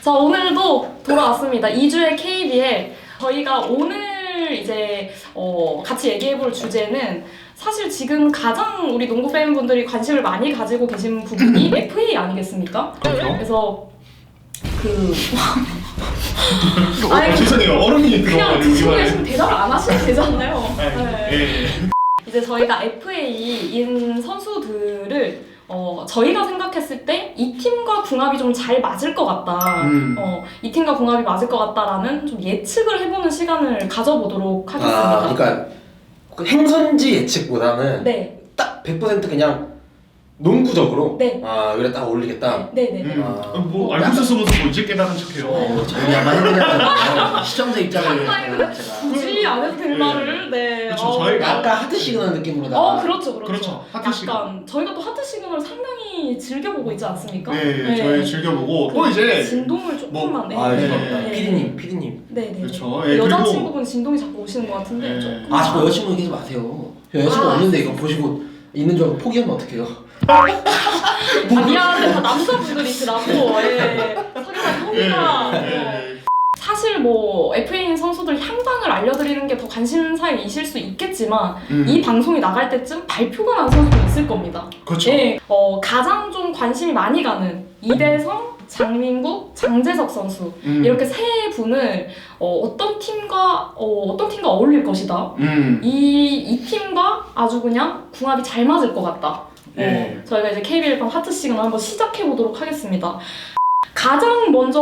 자, 오늘도 돌아왔습니다. 2주의 KBL. 저희가 오늘 이제 같이 얘기해볼 주제는 사실 지금 가장 우리 농구 팬분들이 관심을 많이 가지고 계신 부분이 FA 아니겠습니까? 그렇죠. 그래서 죄송해요. 얼음이 그냥 들어가지고 드시고 이번에. 계시면 대답을 안 하시면 되잖아요. 네. 예. 이제 저희가 FA인 선수들을 저희가 생각했을 때 이 팀과 궁합이 좀 잘 맞을 것 같다. 이 팀과 궁합이 맞을 것 같다라는 좀 예측을 해보는 시간을 가져보도록 하겠습니다. 그러니까 그 행선지 예측보다는 네, 딱 100% 그냥 농구적으로 네. 그래 딱 어울리겠다. 네, 네. 뭐 알고 있었으면서 뭐 이제 깨달은 척해요. 정리만 해드려야 시청자 입장을 제가 굳이 안 해도 될 말을 그렇죠. 저희가 아까 하트 시그널 느낌으로다가 그렇죠. 그렇죠. 하트 시그널. 약간 저희가 또 하트 시그널 상당히 즐겨보고 있지 않습니까? 네, 저희 즐겨보고 또 이제 진동을 조금만 죄송합니다. 네. 피디님 네. 그렇죠. 예, 여자친구분 진동이 자꾸 오시는 것 같은데 네. 조금. 자꾸 여자친구 얘기하지 마세요. 저 여자친구 없는데 이거 보시고 있는 줄 알고 포기하면 어떡해요? 미안한데 다 남자분들이시라고. 사귀는 형이가 사실 뭐 FA인 선수들 향방을 알려드리는 게 더 관심사이실 수 있겠지만 이 방송이 나갈 때쯤 발표가 난 선수도 있을 겁니다. 그렇죠. 가장 좀 관심이 많이 가는 이대성, 장민국, 장재석 선수 이렇게 세 분을 어떤 팀과 어울릴 것이다. 이 팀과 아주 그냥 궁합이 잘 맞을 것 같다. 저희가 이제 KBL 하트 시그널 한번 시작해 보도록 하겠습니다. 가장 먼저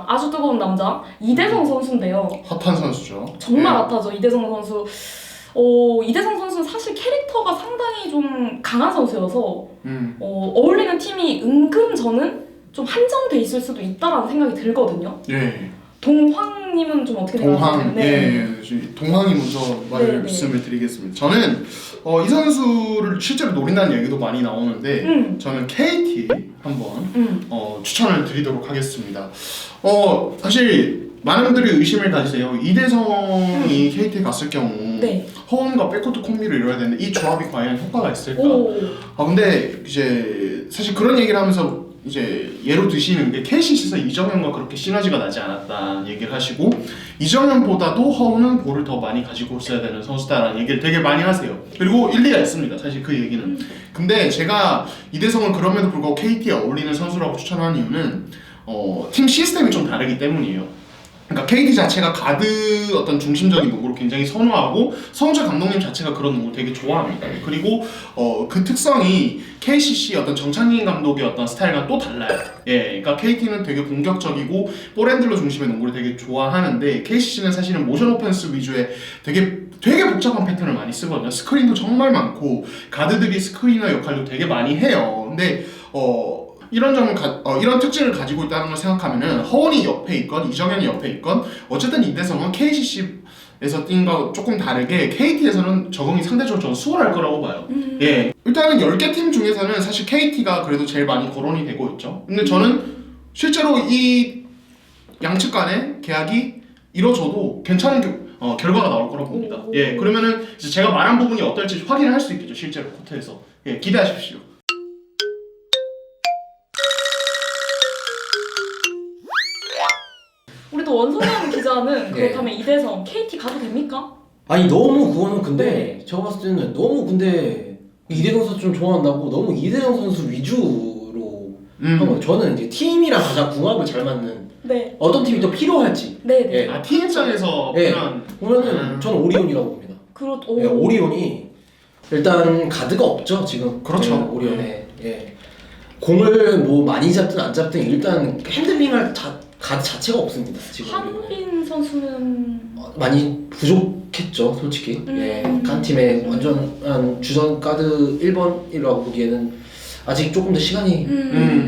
아주 뜨거운 남자 이대성 선수인데요. 핫한 선수죠. 정말 핫하죠. 이대성 선수. 이대성 선수는 사실 캐릭터가 상당히 좀 강한 선수여서 어울리는 팀이 은근 저는 좀 한정돼 있을 수도 있다라는 생각이 들거든요. 예. 동황님은 좀 어떻게 생각하세요? 동황이 먼저 말씀을 드리겠습니다. 저는 이 선수를 실제로 노린다는 얘기도 많이 나오는데 저는 KT 한번 추천을 드리도록 하겠습니다. 사실 많은 분들이 의심을 가지세요. 이대성이 KT에 갔을 경우 허운과 백코트 콤비를 이뤄야 되는데 이 조합이 과연 효과가 있을까? 근데 이제 사실 그런 얘기를 하면서 이제 예로 드시는 게 KCC에서 이정현과 그렇게 시너지가 나지 않았다 얘기를 하시고 이정현보다도 허우는 볼을 더 많이 가지고 있어야 되는 선수다라는 얘기를 되게 많이 하세요. 그리고 일리가 있습니다. 사실 그 얘기는. 근데 제가 이대성을 그럼에도 불구하고 KT에 어울리는 선수라고 추천하는 이유는 팀 시스템이 좀 다르기 때문이에요. 그러니까 KT 자체가 가드 어떤 중심적인 농구를 굉장히 선호하고 성재 감독님 자체가 그런 농구를 되게 좋아합니다. 그리고 그 특성이 KCC 어떤 정창진 감독의 어떤 스타일과 또 달라요. 그러니까 KT는 되게 공격적이고 볼핸들러 중심의 농구를 되게 좋아하는데 KCC는 사실은 모션 오펜스 위주의 되게 복잡한 패턴을 많이 쓰거든요. 스크린도 정말 많고 가드들이 스크리너 역할도 되게 많이 해요. 근데 이런 특징을 가지고 있다는 걸 생각하면은 허원이 옆에 있건 이정현이 옆에 있건 어쨌든 이대성은 KCC에서 뛴 거 조금 다르게 KT에서는 적응이 상대적으로 저는 수월할 거라고 봐요. 일단은 10개 팀 중에서는 사실 KT가 그래도 제일 많이 거론이 되고 있죠. 근데 저는 실제로 이 양측 간의 계약이 이루어져도 괜찮은 결과가 나올 거라고 봅니다. 그러면은 이제 제가 말한 부분이 어떨지 확인을 할 수 있겠죠. 실제로 코트에서. 기대하십시오. 우리 또 원성현 기자는 그렇다면 이대성 KT 가도 됩니까? 아니 너무 그거는 근데 제가 봤을 때는 너무 근데 이대성 선수 좀 좋아한다고 너무 이대성 선수 위주로 한 거예요. 저는 이제 팀이랑 가장 궁합을 잘 맞는 어떤 팀이 더 필요할지 팀 입장에서 보면은 저는 오리온이라고 봅니다. 오리온이 일단 가드가 없죠 지금. 그렇죠. 오리온에 공을 뭐 많이 잡든 안 잡든 일단 핸들링할 가드 자체가 없습니다 지금. 한빈 선수는 많이 부족했죠 솔직히. 한 팀의 완전한 주전 가드 1번이라고 보기에는 아직 조금 더 시간이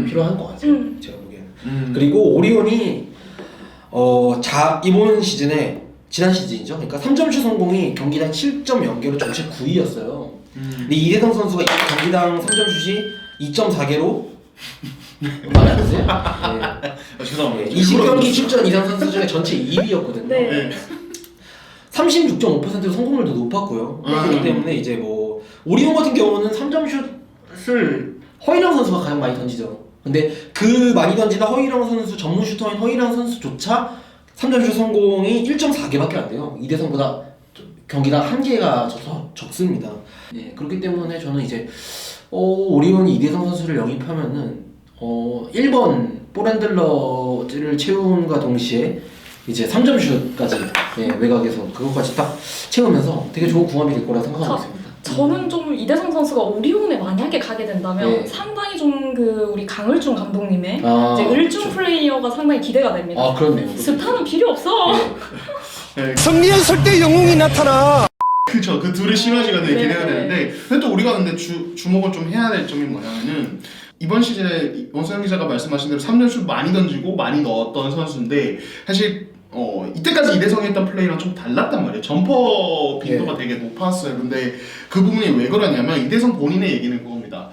필요한 것 같아요 제가 보기에는. 그리고 오리온이 이번 시즌에 지난 시즌이죠. 그러니까 3점슛 성공이 경기당 7.0개로 전체 9위였어요. 근데 이대성 선수가 경기당 3점슛이 2.4개로 마음에 안 드세요? 죄송합니다. 20경기 출전 이상 선수 중에 전체 2위였거든요. 36.5%로 성공률도 높았고요. 그렇기 때문에 이제 뭐 오리온 같은 경우는 3점슛을 허인영 선수가 가장 많이 던지죠. 근데 그 많이 던지는 허일영 선수, 전문 슈터인 허일영 선수조차 3점슛 성공이 1.4개밖에 안 돼요. 이대성보다 경기당 1개가 적습니다. 네, 그렇기 때문에 저는 이제 오리온이 이대성 선수를 영입하면은 1번 볼핸들러를 채움과 동시에 이제 3점슛까지 외곽에서 그것까지 딱 채우면서 되게 좋은 궁합이 될 거라 생각하고 있습니다. 저는 좀 이대성 선수가 오리온에 만약에 가게 된다면 상당히 좀 우리 강을중 감독님의 이제 을중 플레이어가 상당히 기대가 됩니다. 아 그렇네요. 스타는 필요 없어. 네. 승리했을 때 영웅이 나타나. 그쵸. 그 둘의 시너지가 되게 기대가 되는데, 근데 또 우리가 근데 주목을 좀 해야 될 점이 뭐냐면은, 이번 시즌에 원서영 기자가 말씀하신 대로 3점슛 많이 던지고 많이 넣었던 선수인데, 사실 이때까지 이대성이 했던 플레이랑 좀 달랐단 말이에요. 점퍼 빈도가 되게 높았어요. 근데 그 부분이 왜 그러냐면, 이대성 본인의 얘기는 그겁니다.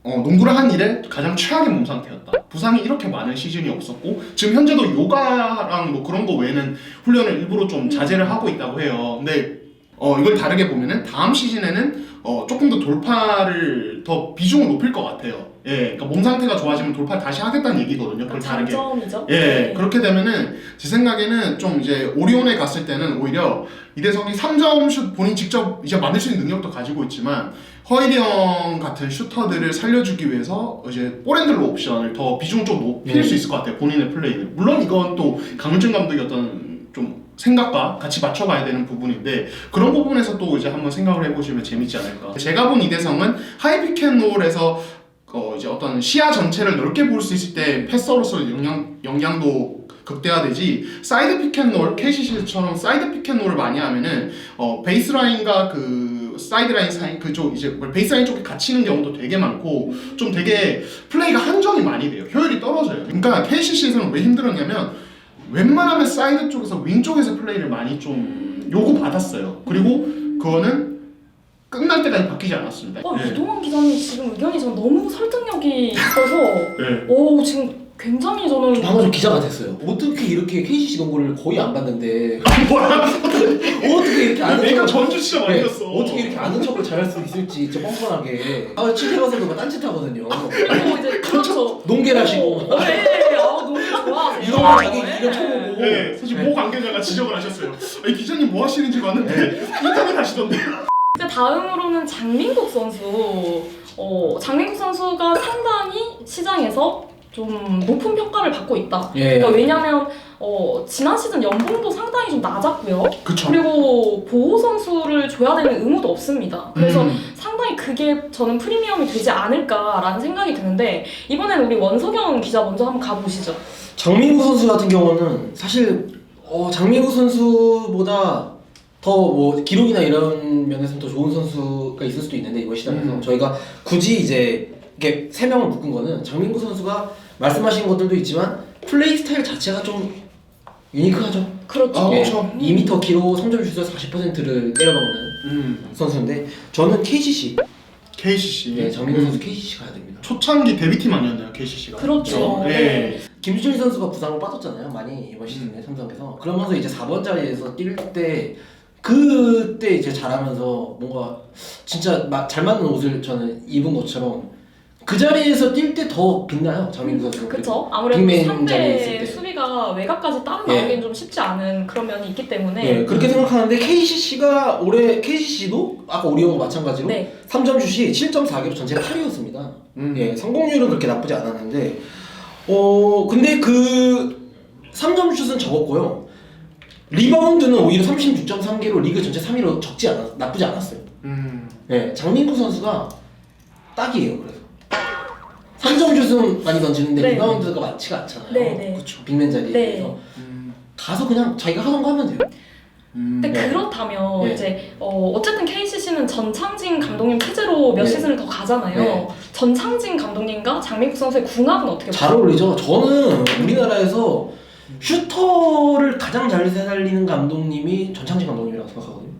농구를 한 일에 가장 최악의 몸 상태였다. 부상이 이렇게 많은 시즌이 없었고, 지금 현재도 요가랑 뭐 그런 거 외에는 훈련을 일부러 좀 자제를 하고 있다고 해요. 근데 이걸 다르게 보면은 다음 시즌에는 조금 더 돌파를 더 비중을 높일 것 같아요. 예, 그러니까 몸 상태가 좋아지면 돌파를 다시 하겠다는 얘기거든요. 그걸 다르게. 장점이죠. 예, 네. 그렇게 되면은 제 생각에는 좀 이제 오리온에 갔을 때는 오히려 이대성이 3점슛 본인 직접 이제 만들 수 있는 능력도 가지고 있지만, 허일영 같은 슈터들을 살려주기 위해서 이제 볼핸들러 옵션을 더 비중을 좀 높일 수 있을 것 같아요. 본인의 플레이는. 물론 이건 또 강을준 감독의 어떤 좀 생각과 같이 맞춰가야 되는 부분인데, 그런 부분에서 또 이제 한번 생각을 해보시면 재밌지 않을까. 제가 본 이대성은 하이피켓롤에서 이제 어떤 시야 전체를 넓게 볼 수 있을 때 패서로서 영향도 극대화되지, 사이드 피켓롤, KCC처럼 사이드 피켓롤을 많이 하면은 베이스라인과 그 사이드라인 사이 그쪽 이제 베이스라인 쪽에 갇히는 경우도 되게 많고, 좀 되게 플레이가 한정이 많이 돼요. 효율이 떨어져요. 그러니까 KCC에서는 왜 힘들었냐면, 웬만하면 사이드 쪽에서 윙 쪽에서 플레이를 많이 좀 요구받았어요. 그리고 그거는 끝날 때까지 바뀌지 않았습니다. 이동환 기자님 지금 의견이 전 너무 설득력이 있어서 지금 굉장히 저는 방금 좀 기자가 됐어요. 어떻게 이렇게 KCC 농구를 거의 안 봤는데 뭐야? 어떻게 이렇게 아는 내가 척을 전주 진짜 많이 했어. 어떻게 이렇게 아는 척을 잘할 수 있을지 진짜 뻔뻔하게. 취재 가서도 막 딴짓하거든요. 그리고 이제 그렇죠. 농계를 하시고. 농구 좋아하세요. 이런 거 자기 이런 쳐보고. 네, 사실 모 관계자가 지적을 하셨어요. 이 기자님 뭐 하시는지 봤는데 인터넷 하시던데요. 다음으로는 장민국 선수. 장민국 선수가 상당히 시장에서 좀 높은 평가를 받고 있다. 그러니까 왜냐면 지난 시즌 연봉도 상당히 좀 낮았고요. 그쵸. 그리고 보호 선수를 줘야 되는 의무도 없습니다. 그래서 상당히 그게 저는 프리미엄이 되지 않을까라는 생각이 드는데, 이번에는 우리 원석영 기자 먼저 한번 가보시죠. 장민구 선수 같은 경우는 사실 장민구 선수보다 더 뭐 기록이나 이런 면에서는 더 좋은 선수가 있을 수도 있는데, 이번 시장에서 저희가 굳이 이제 이렇게 세 명을 묶은 거는, 장민구 선수가 말씀하신 것들도 있지만 플레이 스타일 자체가 좀 유니크하죠. 그렇죠. 그렇죠. 2m 키로 3점 슛에서 40%를 때려박는 선수인데, 저는 KCC. KCC. 장민구 선수 KCC 가야 됩니다. 초창기 데뷔팀 아니었나요, KCC가? 그렇죠. 네. 김주철 선수가 부상을 빠졌잖아요, 많이 이번 시즌에 삼성에서. 그러면서 이제 4번 자리에서 뛸 때, 그때 이제 잘하면서 뭔가 진짜 잘 맞는 옷을 저는 입은 것처럼 그 자리에서 뛸 때 더 빛나요, 장민구 선수가. 그렇죠. 아무래도 빅맨 자리에 있을 상대 때. 수비가 외곽까지 따로 나오기는 좀 쉽지 않은 그런 면이 있기 때문에 그렇게 생각하는데, KCC가 올해 KCC도 아까 오리온과 마찬가지로 3점 슛이 7.4개로 전체 8위였습니다. 성공률은 그렇게 나쁘지 않았는데, 근데 그 3점 슛은 적었고요. 리바운드는 오히려 36.3개로 리그 전체 3위로 나쁘지 않았어요. 장민구 선수가 딱이에요. 그래서 3점 슛은 많이 던지는데 리바운드가 많지가 않잖아요. 그렇죠. 빅맨 자리에서 가서 그냥 자기가 하던 거 하면 돼요. 근데 그렇다면 이제 어쨌든 KCC는 전창진 감독님 체제로 몇 시즌을 더 가잖아요. 전창진 감독님과 장민국 선수의 궁합은 어떻게 잘 어울리죠. 저는 우리나라에서 슈터를 가장 잘 살리는 감독님이 전창진 감독님이라고 생각하거든요.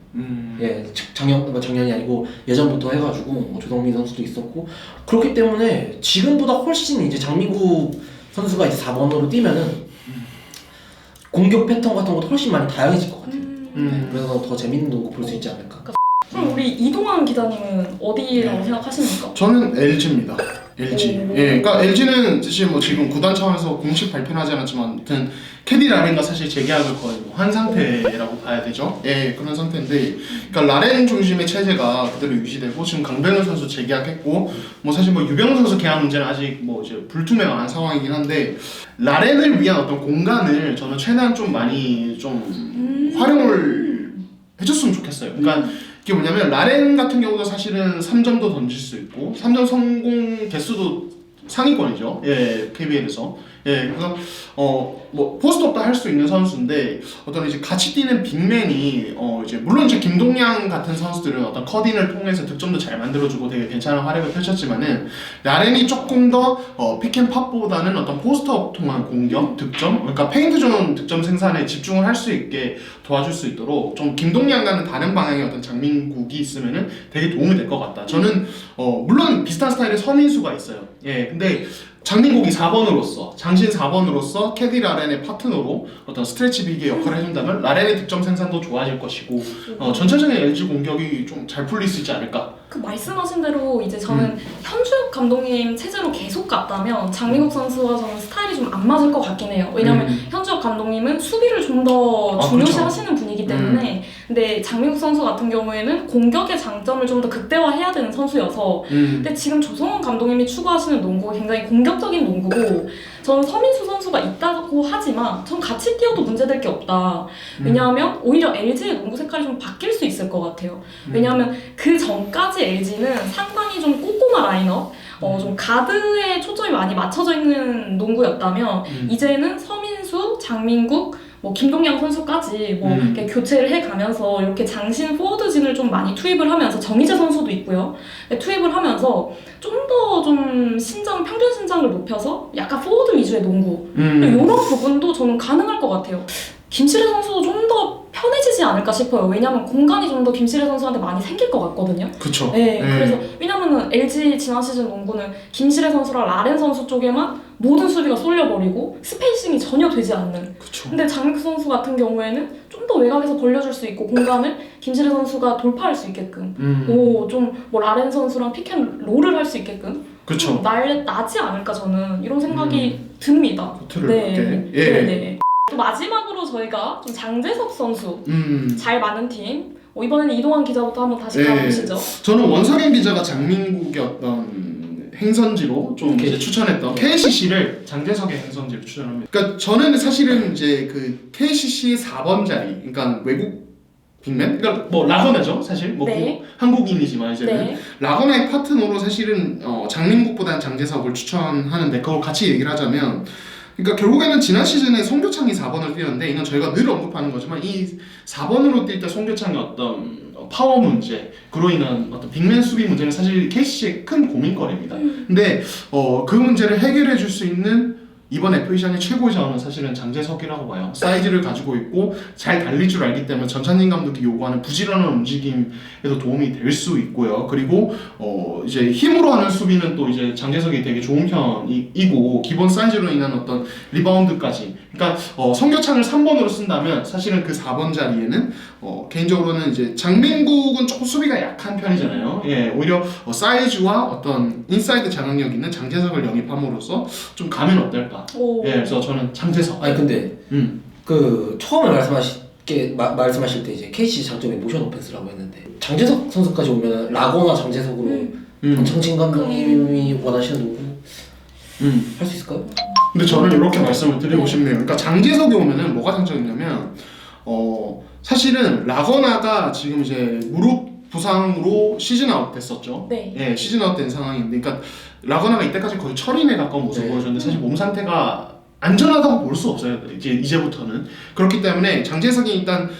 작년이 아니고 예전부터 해가지고 뭐 조성민 선수도 있었고, 그렇기 때문에 지금보다 훨씬 이제 장민국 선수가 이제 4번으로 뛰면은 공격 패턴 같은 것도 훨씬 많이 다양해질 것 같아요. 그래서 더 재밌는 농구 볼 수 있지 않을까. 그럼 우리 이동환 기자님은 어디라고 생각하십니까? 저는 LG입니다. LG. 예, 그러니까 LG는 사실 뭐 지금 구단 차원에서 공식 발표는 하지 않았지만 아무튼 캐디 라렌과 사실 재계약을 거의 뭐한 상태라고 봐야 되죠. 예, 그런 상태인데, 그러니까 라렌 중심의 체제가 그대로 유지되고 지금 강백호 선수 재계약했고 뭐 사실 뭐 유병호 선수 계약 문제는 아직 뭐 이제 불투명한 상황이긴 한데 라렌을 위한 어떤 공간을 저는 최대한 좀 많이 좀 활용을 해줬으면 좋겠어요. 그러니까 이게 뭐냐면 라렌 같은 경우도 사실은 3점도 던질 수 있고 3점 성공 개수도 상위권이죠. 예, KBL에서. 예, 그래서 뭐 포스트업도 할 수 있는 선수인데 어떤 이제 같이 뛰는 빅맨이 이제 물론 이제 김동량 같은 선수들은 어떤 컷인을 통해서 득점도 잘 만들어주고 되게 괜찮은 활약을 펼쳤지만은 라렌이 조금 더 픽앤팝보다는 어떤 포스트업 통한 공격, 득점, 그러니까 페인트존 득점 생산에 집중을 할 수 있게 도와줄 수 있도록 좀 김동량과는 다른 방향의 어떤 장민국이 있으면은 되게 도움이 될 것 같다. 저는 물론 비슷한 스타일의 서민수가 있어요. 예, 근데 장민국이 4번으로서 장신 4번으로서 캐디 라렌의 파트너로 어떤 스트레치 빅의 역할을 해준다면 라렌의 득점 생산도 좋아질 것이고 전체적인 LG 공격이 좀 잘 풀릴 수 있지 않을까. 그 말씀하신 대로 이제 저는 현주엽 감독님 체제로 계속 갔다면 장민국 선수와 저는 스타일이 좀 안 맞을 것 같긴 해요. 왜냐면 현주엽 감독님은 수비를 좀 더 중요시하시는 분이기 때문에 근데 장민국 선수 같은 경우에는 공격의 장점을 좀 더 극대화해야 되는 선수여서 근데 지금 조성원 감독님이 추구하시는 농구가 굉장히 공격적인 농구고 저는 서민수 선수가 있다고 하지만 전 같이 뛰어도 문제될 게 없다. 왜냐하면 오히려 LG의 농구 색깔이 좀 바뀔 수 있을 것 같아요. 왜냐하면 그 전까지 LG는 상당히 좀 꼼꼼한 라인업 좀 가드에 초점이 많이 맞춰져 있는 농구였다면 이제는 서민수, 장민국, 뭐 김동량 선수까지 뭐 이렇게 교체를 해가면서 이렇게 장신 포워드진을 좀 많이 투입을 하면서 정희재 선수도 있고요. 투입을 하면서 좀 더 좀 평균 신장을 높여서 약간 포워드 위주의 농구 이런 부분도 저는 가능할 것 같아요. 김시래 선수도 좀 더 편해지지 않을까 싶어요. 왜냐면 공간이 좀 더 김시래 선수한테 많이 생길 것 같거든요. 그쵸. 네, 그래서 왜냐면은 LG 지난 시즌 농구는 김시래 선수랑 라렌 선수 쪽에만 모든 수비가 쏠려버리고 스페이싱이 전혀 되지 않는. 그쵸. 근데 장민국 선수 같은 경우에는 좀 더 외곽에서 벌려줄 수 있고 공간을 김시래 선수가 돌파할 수 있게끔 좀 뭐 라렌 선수랑 피켄롤을 할 수 있게끔 그쵸. 나지 않을까 저는 이런 생각이 듭니다. 네. 예. 네. 또 마지막으로 저희가 좀 장재석 선수 잘 맞는 팀 이번에는 이동환 기자부터 한번 다시 가보시죠. 저는 원석인 기자가 장민국의 어떤 행선지로 좀 이제 추천했던 KCC를 장재석의 행선지로 추천합니다. 그러니까 저는 사실은 이제 그 KCC의 4번 자리, 그러니까 외국 빅맨, 그러니까 뭐 라거나죠 사실 뭐 한국인이지만 이제는 라거나의 파트너로 사실은 장민국보다는 장재석을 추천하는데 그걸 같이 얘기를 하자면. 그러니까 결국에는 지난 시즌에 송교창이 4번을 뛰었는데 이건 저희가 늘 언급하는 거지만 이 4번으로 뛸 때 송교창의 어떤 파워 문제, 그로 인한 어떤 빅맨 수비 문제는 사실 KCC의 큰 고민거리입니다. 근데 그 문제를 해결해 줄 수 있는 이번 FA시장의 최고의 자원은 사실은 장재석이라고 봐요. 사이즈를 가지고 있고 잘 달릴 줄 알기 때문에 전찬진 감독이 요구하는 부지런한 움직임에도 도움이 될 수 있고요. 그리고 이제 힘으로 하는 수비는 또 이제 장재석이 되게 좋은 편이고 기본 사이즈로 인한 어떤 리바운드까지. 그러니까 성교창을 3번으로 쓴다면 사실은 그 4번 자리에는 개인적으로는 이제 장민국은 조금 수비가 약한 편이잖아요. 예, 오히려 사이즈와 어떤 인사이드 장악력 있는 장재석을 영입함으로써 좀 가면 어떨까? 예, 그래서 저는 장재석. 아니 근데 그 처음에 말씀하실 때 이제 KC 장점이 모션 오펜스라고 했는데 장재석 선수까지 오면 라거나 장재석으로 원창진 감독님이 원하시는 농구 할 수 있을까요? 근데 저는 이렇게 말씀을 드리고 싶네요. 그러니까 장재석이 오면은 뭐가 장점이냐면 사실은 라거나가 지금 이제 무릎 부상으로 시즌 아웃 됐었죠. 예, 시즌 아웃 된 상황인데, 그러니까 라거나가 이때까지 거의 철인에 가까운 모습을 보여줬는데 사실 몸 상태가 안전하다고 볼 수 없어요. 이제부터는. 그렇기 때문에 장재석이 일단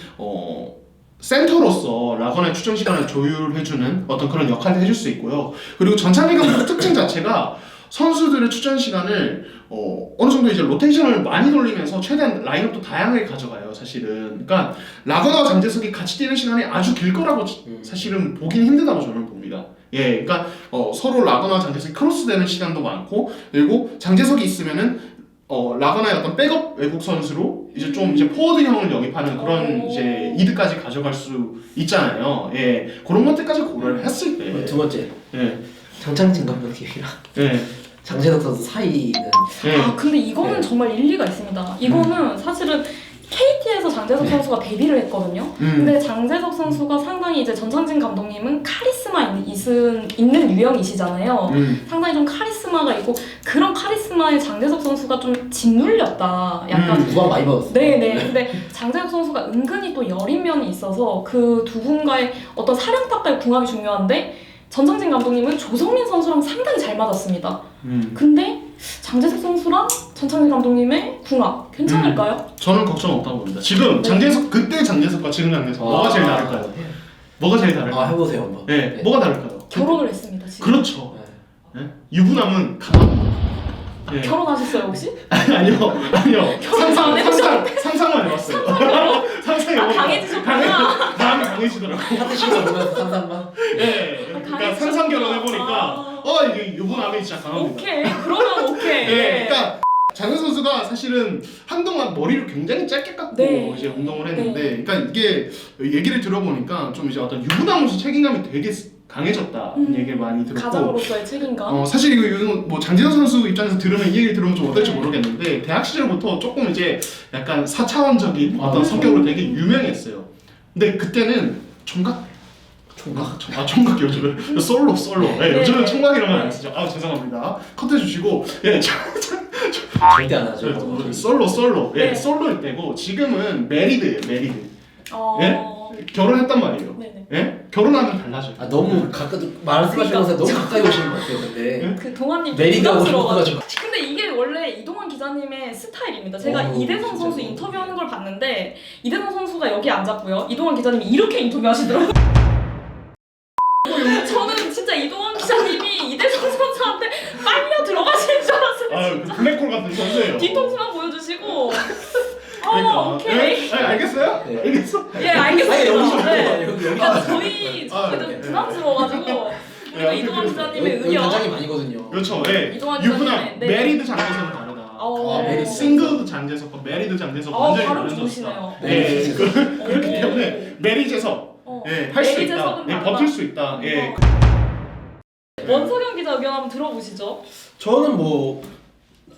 센터로서 라거나의 출전 시간을 조율해주는 어떤 그런 역할을 해줄 수 있고요. 그리고 전찬민 감독의 특징 자체가 선수들의 출전 시간을 어느 정도 이제 로테이션을 많이 돌리면서 최대한 라인업도 다양하게 가져가요, 사실은. 그러니까 라거나와 장재석이 같이 뛰는 시간이 아주 길 거라고 사실은 보긴 힘들다고 저는 봅니다. 예, 그러니까 서로 라거나와 장재석이 크로스되는 시간도 많고, 그리고 장재석이 있으면은 라거나의 어떤 백업 외국 선수로 이제 좀 이제 포워드형을 영입하는 그런 이제 이득까지 가져갈 수 있잖아요. 예, 그런 것들까지 고려를 했을 때 두 번째. 예. 장창진 감독님이랑 네. 장재석 선수 사이는 네. 아 근데 이거는 네. 정말 일리가 있습니다. 이거는 사실은 KT에서 장재석 선수가 데뷔를 했거든요. 음. 근데 장재석 선수가 상당히 이제 전창진 감독님은 카리스마 있는 유형이시잖아요. 상당히 좀 카리스마가 있고 그런 카리스마에 장재석 선수가 좀 짓눌렸다. 약간 우방 많이 받았어요. 네네. 근데 장재석 선수가 은근히 또 여린 면이 있어서 그 두 분과의 어떤 사령탑과의 궁합이 중요한데 전창진 감독님은 조성민 선수랑 상당히 잘 맞았습니다. 근데 장재석 선수랑 전창진 감독님의 궁합 괜찮을까요? 저는 걱정 없다고 봅니다. 지금 장재석 그때 장재석과 지금 장재석 뭐가 제일 다를까요? 뭐가 제일 다를까요? 해보세요 한번. 네, 뭐가 다를까요? 결혼을 했습니다 지금. 그렇죠. 네? 유부남은 강합니다. 네. 결혼하셨어요 혹시? 아니요. 결혼 안 해보셨어요? 상상만 해봤어요. 상상해보니까 강해지셨구나. 마음이 강해지더라고요. 하트식을 보면서 상상만. 네. 그러니까 강해지셨구나. 상상 결혼해보니까 이게 유부남이 진짜 강합니다. 오케이 그러면 오케이. 네, 그러니까 장현 선수가 사실은 한동안 머리를 굉장히 짧게 깎고 네. 이제 운동을 했는데, 그러니까 이게 얘기를 들어보니까 좀 이제 어떤 유부남으로서 책임감이 되게 강해졌다는 얘기를 많이 들었고, 가장으로서의 책임감. 사실 이거 뭐 장진호 선수 입장에서 들으면 이 얘기 들으면 좀 어떨지 모르겠는데 대학 시절부터 조금 이제 약간 4차원적인 어떤 성격으로 되게 유명했어요. 근데 그때는 총각 요즘은 솔로. 네, 요즘은 총각이라면 안 쓰죠. 총각이라면 컷 해주시고 절대 안 하죠. 솔로. 네. 솔로일 때고 지금은 메리드예요. 예? 결혼했단 말이에요. 네네. 예? 결혼하면 달라져요. 너무 가까이 말씀하시면서 너무 가까이 오시는 것 같아요. 근데 그 동환님 메리드하고 부담스러워가지고. 싶어가지고. 근데 이게 원래 이동환 기자님의 스타일입니다. 제가 오, 이대성 선수 진짜요? 인터뷰하는 걸 봤는데 이대성 선수가 여기 앉았고요. 이동환 기자님이 이렇게 인터뷰하시더라고요. 저는 진짜 이동환 기자님이 이대성 선수한테 빨려 들어가실 줄 알았어요. 진짜. 블랙홀 같은 선수예요. 뒤통수만 보여주시고. 오케이. 알겠어요? 네. 알겠어? 예, 알겠습니다. 여기서 네. 여기 그러니까 저희 네. 부담스러워가지고 우리가 이동환 기자님의 여기 단장이 의견. 많이거든요. 그렇죠. 예. 이동환 유부남 기자님의, 네. 메리드 장재석은 다르다. 메리드. 싱글드 장재석과 메리드 장재석 완전히 발음 다른 좋으시네요. 선수다. 예. 그렇기 오. 때문에 메리재석 할 수 있다. 메리재석은 다르다. 버틸 수 있다. 예. 원석영 기자 의견 한번 들어보시죠. 저는 뭐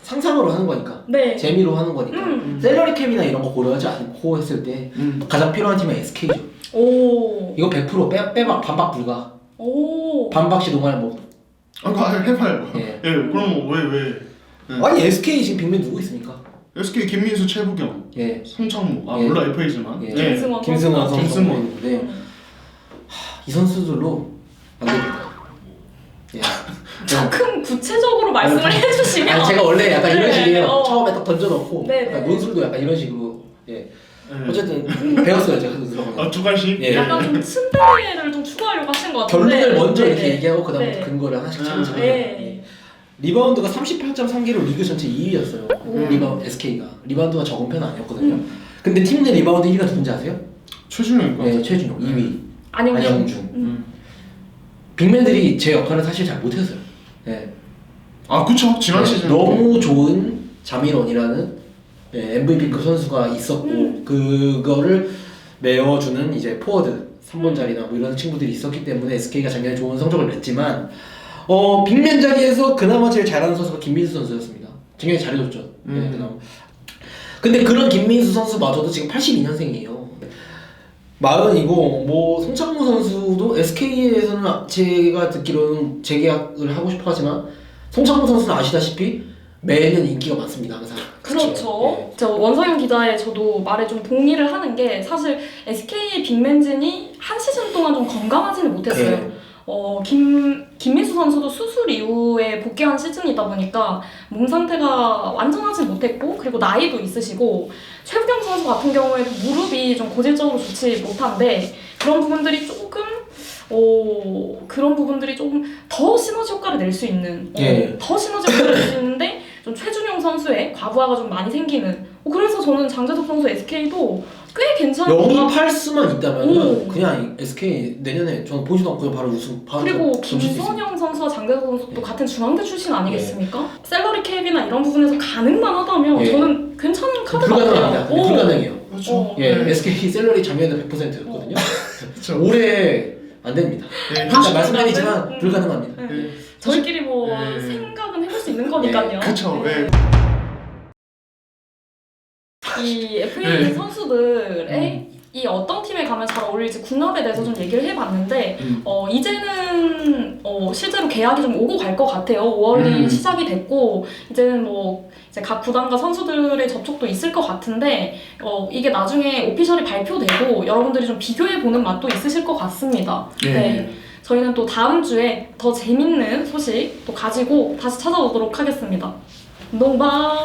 상상으로 하는 거니까, 네. 재미로 하는 거니까 셀러리 캡이나 이런 거 고려하지 않고 했을 때 가장 필요한 팀은 SK죠. 오. 이거 100% 빼박 반박 불가. 오. 반박 시동할 뭐. 해봐요. 예. 그럼 왜? 아니 SK 지금 빅맨 누구 있습니까? SK 김민수, 최부경, 예. 송창무. 예. 물론 FA지만. 예. 김승원 선수. 김승원. 네. 이 선수들로 안 됩니다. 예. 조금 구체적으로 말씀을 해주시면. 아니, 제가 원래 약간 이런 네, 식이에요. 처음에 딱 던져놓고 네, 약간 네. 논술도 약간 이런 식으로. 예. 예. 어쨌든 배웠어요 제가 들어가면. 두 가지. 예. 약간 좀 츤데레를 좀 추구하려고 하신 것 같은데. 결론을 먼저 네, 이렇게 네. 얘기하고 그다음에 네. 근거를 하나씩 찾는 네. 리바운드가 38.3개로 리그 전체 2위였어요. 오. 리바운드 SK가 리바운드가 적은 편은 아니었거든요. 근데 팀 내 리바운드 1위가 누군지 아세요? 최준영 거. 네, 최준용 2위. 안영준. 빅맨들이 제 역할을 사실 잘 못했어요. 네. 그쵸. 지난 시즌 너무 좋은 자밀원이라는 MVP급 선수가 있었고 그거를 메워주는 이제 포워드 3번자리나 뭐 이런 친구들이 있었기 때문에 SK가 작년에 좋은 성적을 냈지만 빅맨 자리에서 그나마 제일 잘하는 선수가 김민수 선수였습니다. 작년에 잘해줬죠. 네, 그나마. 근데 그런 김민수 선수마저도 지금 82년생이에요. 40이고 뭐 송창무 선수도 SK에서는 제가 듣기로는 재계약을 하고 싶어 하지만 송창무 선수는 아시다시피 매년 인기가 많습니다 항상. 그렇죠. 네. 저 원석영 기자의 저도 말에 좀 동의를 하는 게 사실 SK 빅맨진이 한 시즌 동안 좀 건강하지는 못했어요. 네. 김민수 선수도 수술 이후에 복귀한 시즌이다 보니까 몸 상태가 완전하지 못했고 그리고 나이도 있으시고 최부경 선수 같은 경우에도 무릎이 좀 고질적으로 좋지 못한데 그런 부분들이 조금 더 시너지 효과를 낼 수 있는 더 시너지 효과를 낼 수 있는데 좀 최준용 선수의 과부하가 좀 많이 생기는 그래서 저는 장재석 선수 SK도 꽤 괜찮은 영입할 수만 있다면 오. 그냥 SK 내년에 저는 보지도 않고 그냥 바로 우승 바로 그리고 점칠 수 있습니다. 김선영 선수와 장재석 선수도 같은 중앙대 출신 아니겠습니까? 셀러리 캡이나 이런 부분에서 가능만 하다면 저는 괜찮은 카드 불가능합니다. 근데 불가능해요. 그렇죠. SK 셀러리 작년에 100%였거든요. 그렇죠. 올해 안 됩니다. 네, 아까 말씀드리지만 불가능합니다. 네. 저희끼리 뭐 네. 생각은 해볼 수 있는 거니까요. 그쵸. 네. 이 FA 네. 선수들의 이 어떤 팀에 가면 잘 어울릴지 궁합에 대해서 좀 얘기를 해봤는데 이제는 실제로 계약이 좀 오고 갈 것 같아요. 5월이 시작이 됐고 이제는 뭐 이제 각 구단과 선수들의 접촉도 있을 것 같은데 이게 나중에 오피셜이 발표되고 여러분들이 좀 비교해보는 맛도 있으실 것 같습니다. 네. 저희는 또 다음 주에 더 재밌는 소식 또 가지고 다시 찾아오도록 하겠습니다. 운동봐!